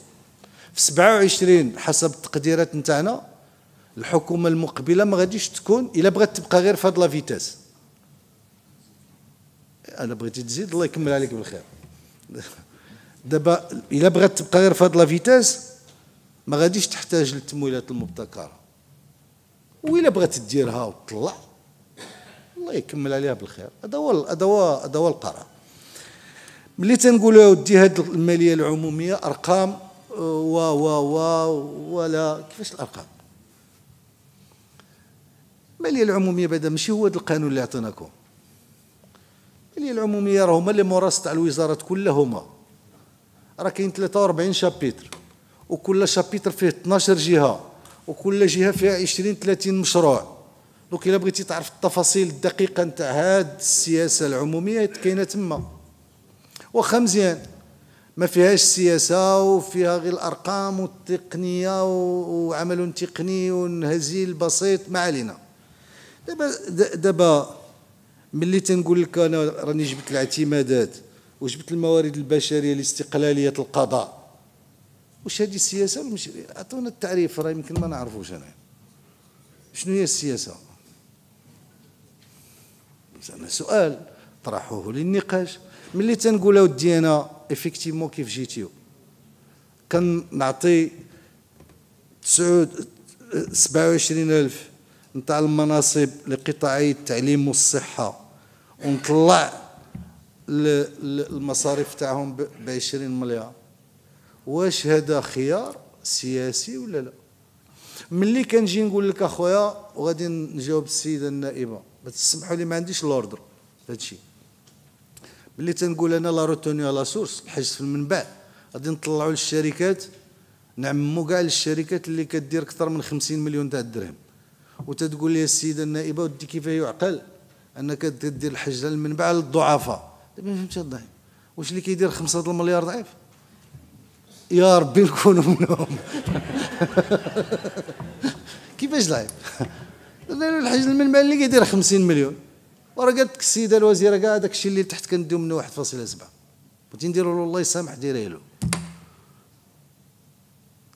في 27 حسب التقديرات نتاعنا الحكومة المقبلة ما غاديش تكون إلا بغات تبقى غير في هاد لا فيتاس. أنا بغيتي تزيد الله يكمل عليك بالخير. دابا إلا بغات تبقى غير في هاد لا فيتاس ما غاديش تحتاج للتمويلات المبتكرة، وإلا بغات ديرها وتطلع الله يكمل عليها بالخير. هذا هو القرار. ملي تنقولوا يا ودي هاد المالية العمومية أرقام ولا كيفاش الأرقام؟ المالية العمومية بعدا ماشي هو هذا القانون اللي عطيناكم. المالية العمومية راه هما اللي مورس تاع الوزارات كلها هما. راه كاين 43 شابيتر، وكل شابيتر فيه 12 جهة، وكل جهة فيها 20-30 مشروع. دونك إلا بغيتي تعرف التفاصيل الدقيقة نتاع هاد السياسة العمومية كاينة تما. واخا مزيان ما فيهاش سياسة وفيها غير الأرقام والتقنية وعمل تقني ونهزيل بسيط، ما علينا. دابا ملي تنقول لك أنا راني جبت الاعتمادات وجبت الموارد البشرية لاستقلالية القضاء، واش هذه السياسة ولا ماشي؟ عطونا التعريف، راه يمكن ما نعرفوش أنا شنو هي السياسة. أنا سؤال طرحوه للنقاش. ملي تنقول اودي انا افيكتيفمون كيف جيتيو كنعطي 27,000 نتاع المناصب لقطاعي التعليم والصحة ونطلع المصاريف تاعهم ب20 مليار، واش هذا خيار سياسي ولا لا؟ ملي كنجي نقول لك اخويا وغادي نجاوب السيدة النائبة، ما تسمحوا لي ما عنديش لوردر هذا الشيء. ملي تنقول انا لا روتوني لا سورس الحجز في المنبع غادي نطلعوا للشركات، نعمموا كاع للشركات اللي كدير اكثر من 50 مليون تاع الدرهم، وتتقول لي السيده النائبه ودي كيف يعقل انك تدير الحجز على المنبع للضعفاء؟ ما فهمتش الضعيف واش اللي كيدير 5 المليار ضعيف؟ يا ربي نكونوا منهم. كيفاش ضعيف؟ الحجز المنبع اللي كيدير 50 مليون، وراه قالت لك السيده الوزيره كاع داك الشيء اللي تحت كنديو منه 1.7، بغيتي نديروا له الله يسامح ديريه له.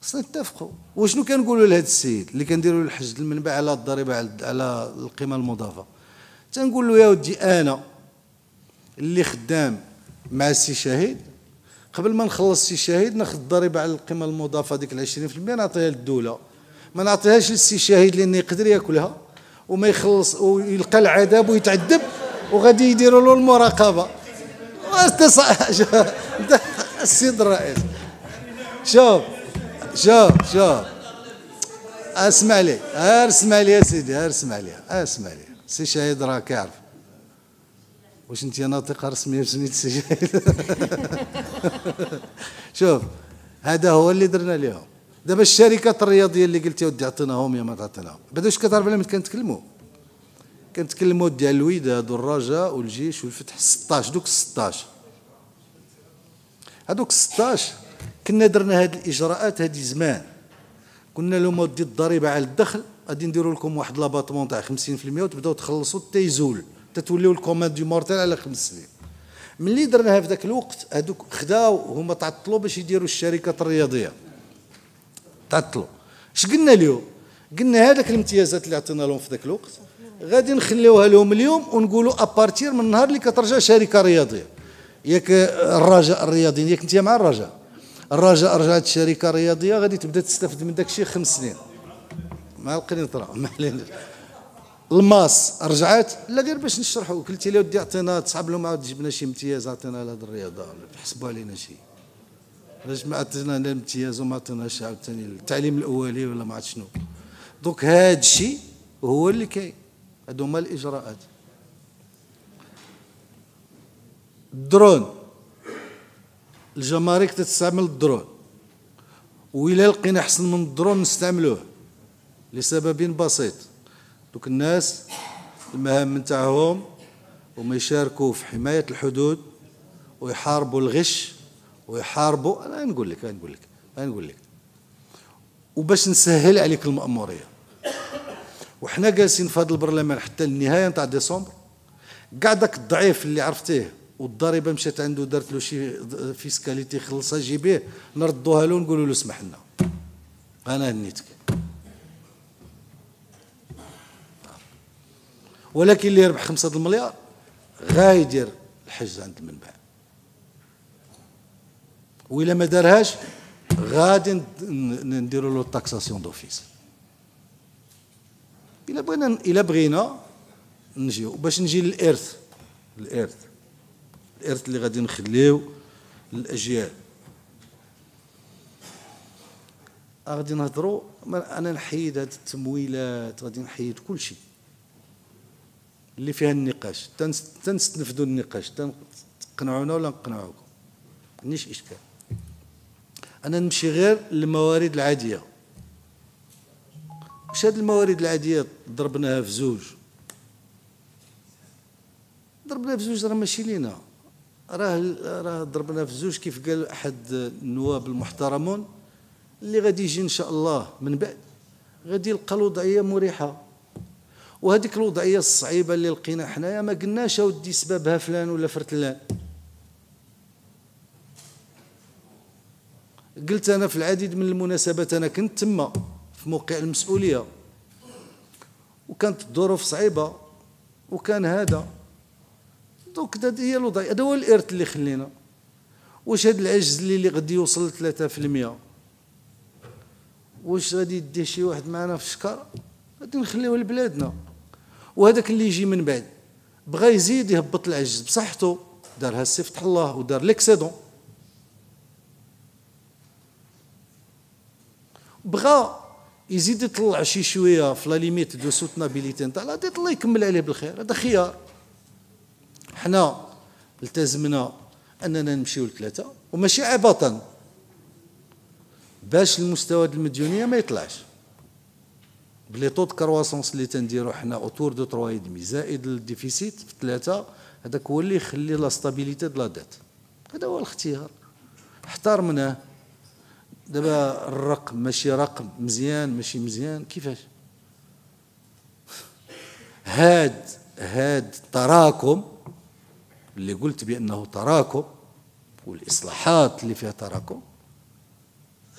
خصنا نتفقوا. وشنو كنقولوا لهذا السيد اللي كنديروا له الحجز المنبع على الضريبه على القيمه المضافه؟ تنقول له يا ودي انا اللي خدام مع السي شهيد قبل ما نخلص السي شهيد ناخذ الضريبه على القيمه المضافه ديك 20% نعطيها للدوله، ما نعطيهاش للسي شهيد لانه يقدر ياكلها وما يخلص ويلقى العذاب ويتعذب وغادي يديروا له المراقبه. السيد الرئيس شوف اسمع لي يا سيدي، اسمع لي السي شهيد راه كيعرف واش انت ناطقه رسميه بسميه السي شهيد. شوف هذا هو اللي درنا لهم. دابا الشركات الرياضيه اللي قلتي ودي عطيناهم يا ما تعطيناهم، بعدا واش كتعرف على ملي كنتكلموا ديال الوداد والرجاء والجيش والفتح 16 دوك 16 هذوك 16 كنا درنا هذه الاجراءات هذه زمان. قلنا لهم ودي الضريبه على الدخل غادي نديروا لكم واحد لاباطمون تاع 50% وتبداو تخلصوا حتى يزول تتوليو الكوماند دو مورتال على 5 سنين. ملي درناها في ذاك الوقت هذوك خداو هما تعطلوا باش يديروا الشركات الرياضيه، تعطلوا. اش قلنا اليوم؟ قلنا هذاك الامتيازات اللي عطينا لهم في ذاك الوقت غادي نخليوها لهم اليوم ونقولوا ابارتير من النهار اللي كترجع شركه رياضيه. ياك الرجاء الرياضيين ياك انت مع الرجاء رجعت شركه رياضيه غادي تبدا تستافد من داك الشيء 5 سنين مع القنيطره ما علينا. الماس رجعت، لا غير باش نشرحوا. قلت لي ودي عطينا تصعب لهم عاود جبنا شي امتياز، عطينا لهاد الرياضه حسبوا علينا شي، علاش ما عطينا لا الامتياز وما عطيناش عاوتاني التعليم الاولي ولا ما عرفت شنو. دونك هاد الشيء هو اللي كاين، هادو هما الاجراءات. الدرون، الجمارك تستعمل الدرون، وإلا لقينا أحسن من الدرون نستعملوه لسبب بسيط. دوك الناس المهام نتاعهم هما يشاركوا في حماية الحدود ويحاربوا الغش ويحاربوا، أنا نقول لك وباش نسهل عليك المأمورية. وحنا جالسين في هذا البرلمان حتى النهاية نتاع ديسمبر، كاع داك الضعيف اللي عرفتيه والضريبه مشات عنده دارت له شي فيسكاليتي خلصها جيبيه، نردوها له نقولوا له اسمح لنا انا هنيتك. ولكن اللي يربح 5 المليار غايدير الحجز عند المنبع، وإلا ما دارهاش غادي نديروا له التاكساسيون دوفيس. إلا بغينا نجيو باش نجي للإرث، الإرث اللي غادي نخليو للأجيال. غادي نهضروا، أنا نحيد هاد التمويلات، غادي نحيد كل شيء اللي فيها النقاش، تنستنفذوا النقاش، تقنعونا ولا نقنعوكم، ما عنديش إشكال. أنا نمشي غير للموارد العادية. واش هاد الموارد العادية ضربناها في زوج؟ ضربنا في زوج راه ماشي لينا، راه ضربنا في زوج كيف قال احد النواب المحترمون اللي غادي يجي ان شاء الله من بعد، غادي يلقى الوضعيه مريحه. وهذيك الوضعيه الصعيبه اللي لقينا حنايا ما قلناش اودي سببها فلان ولا فرتلان. قلت انا في العديد من المناسبات، انا كنت تما في موقع المسؤوليه وكانت الظروف صعيبه وكان هذا. دونك هذه هي الوضعيه، هذا هو الارث اللي خلينا. واش هذا العجز اللي غادي يوصل ل 3% واش غادي يديه شي واحد معنا في الشكر؟ غادي نخليوه لبلادنا. وهذاك اللي يجي من بعد بغى يزيد يهبط العجز بصحته، دارها السي فتح الله ودار ليكسيدون، بغى يزيد يطلع شي شويه في لا ليميت دو سوتنابيليتي نتاع غادي الله يكمل عليه بالخير، هذا خيار. حنا التزمنا اننا نمشيو ل3 وماشي عبطا باش المستوى د المديونيه ما يطلعش. بلي طو د كرواسونس اللي تنديرو حنا اوتور دو 3.5 زائد الديفيسيت في 3، هذاك هو اللي يخلي لا ستابيليتي د لا دات. هذا هو الاختيار، احترمناه. دابا الرقم ماشي رقم مزيان ماشي مزيان، كيفاش هاد التراكم اللي قلت بأنه تراكم، والإصلاحات اللي فيها تراكم،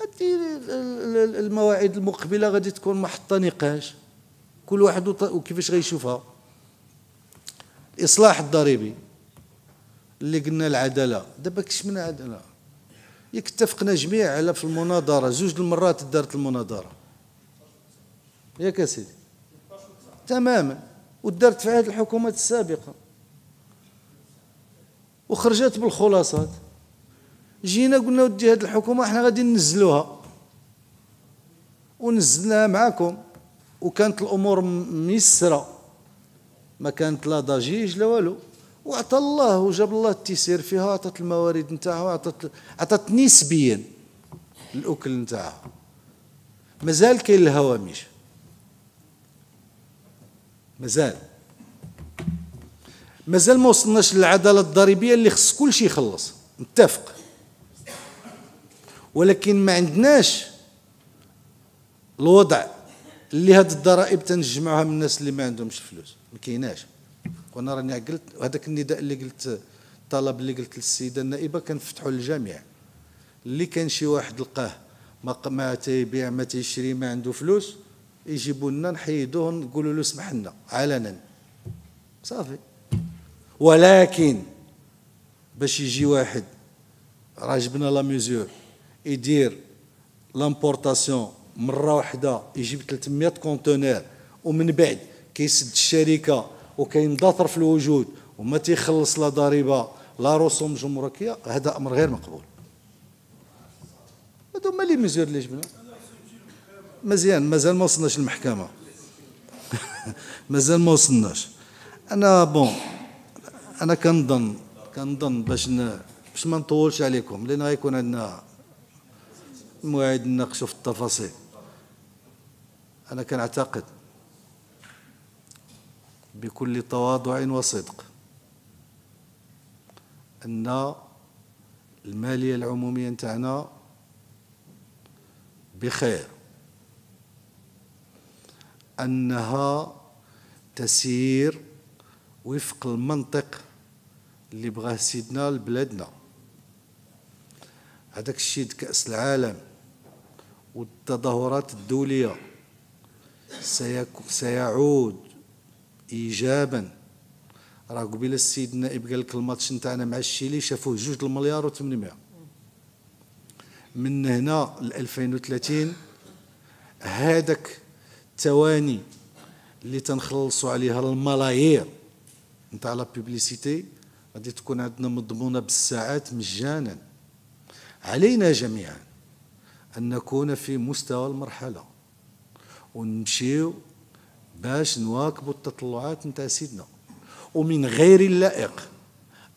هذه المواعيد المقبلة غادي تكون محطة نقاش، كل واحد وكيفاش غيشوفها. الإصلاح الضريبي اللي قلنا العدالة، دابا كاش من عدالة؟ ياك اتفقنا جميع على في المناظرة 2 المرات دارت المناظرة، ياك اسيدي تماما، ودارت في عهد الحكومات السابقة وخرجت بالخلاصات. جينا قلنا ودي هذه الحكومة احنا غادي ننزلوها، ونزلناها معاكم، وكانت الأمور ميسرة، ما كانت لا ضجيج لا والو، وعطى الله وجاب الله التيسير فيها، عطات الموارد نتاعها، عطات نسبيا الأكل نتاعها. مازال كاين الهوامش، مازال ما وصلناش للعداله الضريبيه اللي خص كل شيء يخلص، نتفق، ولكن ما عندناش الوضع اللي هاد الضرائب تنجمعوها من الناس اللي ما عندهمش فلوس، ما كايناش. وانا راني قلت هذاك النداء اللي قلت، الطلب اللي قلت للسيده النائبه كنفتحوا للجميع، اللي كان شي واحد لقاه ما تيبيع ما تيشري ما عنده فلوس، يجيبوا لنا نحيدوه نقولوا له اسمح لنا علنا صافي. ولكن باش يجي واحد راجبنا لا ميزور يدير لامبورطاسيون مره واحده، يجيب 300 كونتونير ومن بعد كيسد الشركه وكيندثر في الوجود وما تيخلص لا ضريبه لا رسوم جمركيه، هذا امر غير مقبول. هادو هما لي ميزور اللي جبنا. مزيان، مازال ما وصلناش للمحكمه. مازال ما وصلناش. انا كنظن باش ما نطولش عليكم، لان غيكون عندنا موعد نناقشوا في التفاصيل. انا كنعتقد بكل تواضع وصدق ان الماليه العموميه نتاعنا بخير، انها تسير وفق المنطق اللي بغاه سيدنا لبلادنا. هذاك الشيء كأس العالم والتظاهرات الدولية سيعود إيجابا. راه قبيله السيد النائب قال لك الماتش نتاعنا مع الشيلي شافوه 2 مليار و800. من هنا ل 2030 هذاك التواني اللي تنخلصوا عليها الملايير نتاع لا بوبليسيتي غادي تكون عندنا مضمونه بالساعات مجانا. علينا جميعا ان نكون في مستوى المرحله ونمشيو باش نواكبوا التطلعات نتاع سيدنا. ومن غير اللائق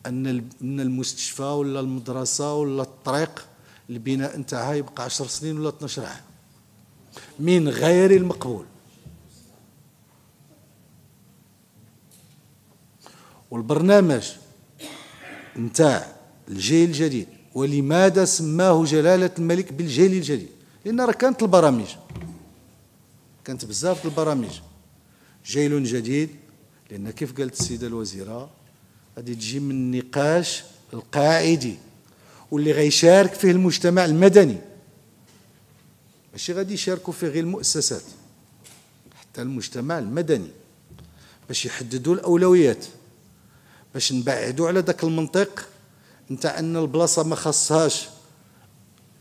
ان المستشفى ولا المدرسه ولا الطريق البناء نتاعها يبقى 10 سنين ولا 12 عام. من غير المقبول. والبرنامج نتاع الجيل الجديد، ولماذا سماه جلالة الملك بالجيل الجديد؟ لأن راه كانت البرامج، كانت بزاف البرامج. جيل جديد لأن كيف قالت السيدة الوزيرة غادي تجي من النقاش القاعدي واللي غيشارك فيه المجتمع المدني، ماشي غادي يشاركوا فيه غير المؤسسات، حتى المجتمع المدني، باش يحددوا الأولويات، باش نبعدوا على ذاك المنطق نتاع ان البلاصه ما خاصهاش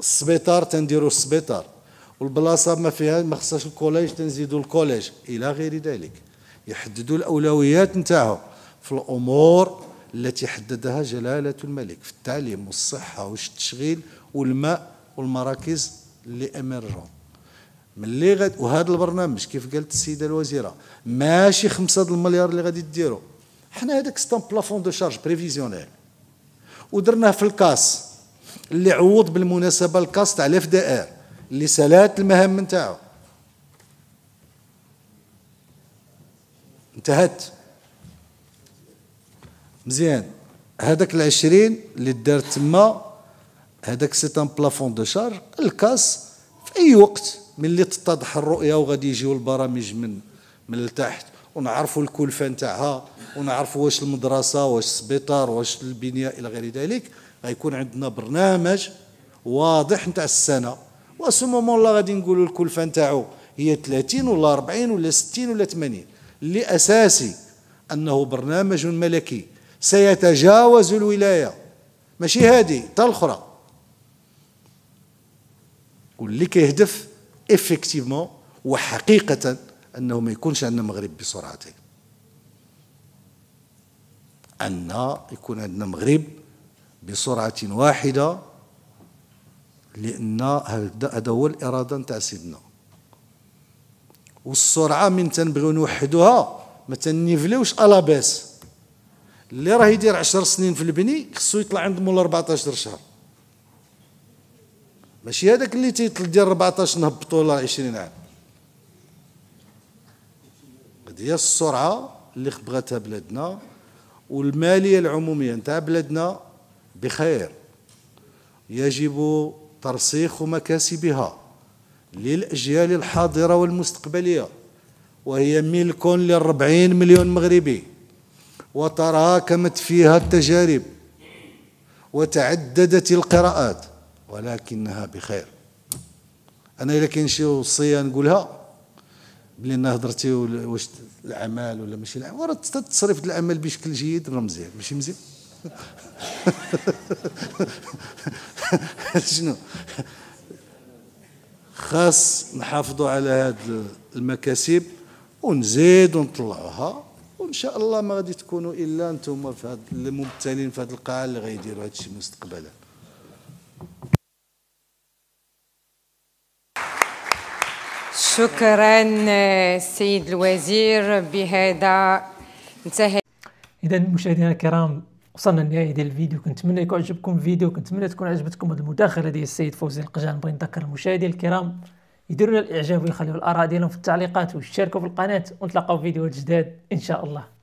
السبيطار تنديروا السبيطار، والبلاصه ما فيها ما خاصهاش الكوليج تنزيدوا الكوليج الى غير ذلك. يحددوا الاولويات نتاعهم في الامور التي حددها جلاله الملك، في التعليم والصحه والتشغيل والماء والمراكز اللي امرهم. ملي وهذا البرنامج كيف قالت السيده الوزيره ماشي 5 المليار اللي غادي ديروا، حنا هذاك ستان بلافون دو شارج بريفيزيونيل ودرناه في الكاس اللي عوض بالمناسبه الكاس تاع الاف دي ار اللي سالات المهام نتاعو انتهت. مزيان، هذاك العشرين اللي دار تما هذاك ستان بلافون دو شارج. الكاس في اي وقت ملي تتضح الرؤيه وغادي يجيو البرامج من التحت ونعرفوا الكلفه نتاعها ونعرفوا واش المدرسه واش السبيطار واش البناء الى غير ذلك، غيكون عندنا برنامج واضح نتاع السنه. واسو مومون لا غادي نقولوا الكلفه نتاعو هي 30 ولا 40 ولا 60 ولا 80، اللي اساسي انه برنامج ملكي سيتجاوز الولايه، ماشي هذه حتى الاخرى، واللي كيهدف افكتيفمون وحقيقه انه ما يكونش عندنا مغرب بسرعتين، ان يكون عندنا مغرب بسرعه واحده، لان هذا هو الاراده نتاع سيدنا. والسرعه من تنبغيو نوحدوها ما تنيفليوش الاباس. اللي راه يدير 10 سنين في البني خصو يطلع عند مول 14 شهر، ماشي هذاك اللي تيدير 14 نهبطوا ولا 20 عام. هي السرعه اللي بغاتها بلادنا، والماليه العموميه نتاع بلادنا بخير. يجب ترسيخ مكاسبها للاجيال الحاضره والمستقبليه، وهي ملك ل40 مليون مغربي، وتراكمت فيها التجارب وتعددت القراءات، ولكنها بخير. انا الا كاين شي وصيه نقولها بلي انا هضرتي واش العمل ولا ماشي العمل، وراه تصريف العمل بشكل جيد راه مزيان، ماشي مزيان. شنو خاص نحافظوا على هاد المكاسب ونزيد ونطلعوها، وان شاء الله ما غادي تكونوا الا انتم في هاد الممثلين في هذه القاعه اللي غيديروا هذا الشيء مستقبلا. شكرا السيد الوزير. بهذا انتهى. اذا مشاهدينا الكرام وصلنا لنهايه ديال الفيديو. كنتمنى يكون عجبكم الفيديو، كنتمنى تكون عجبتكم هذه المداخله ديال السيد فوزي القجع. نبغي نذكر المشاهدين الكرام يديروا لنا الاعجاب ويخليوا الاراء ديالهم في التعليقات ويشتركوا في القناه، ونتلاقاو في فيديوهات جداد ان شاء الله.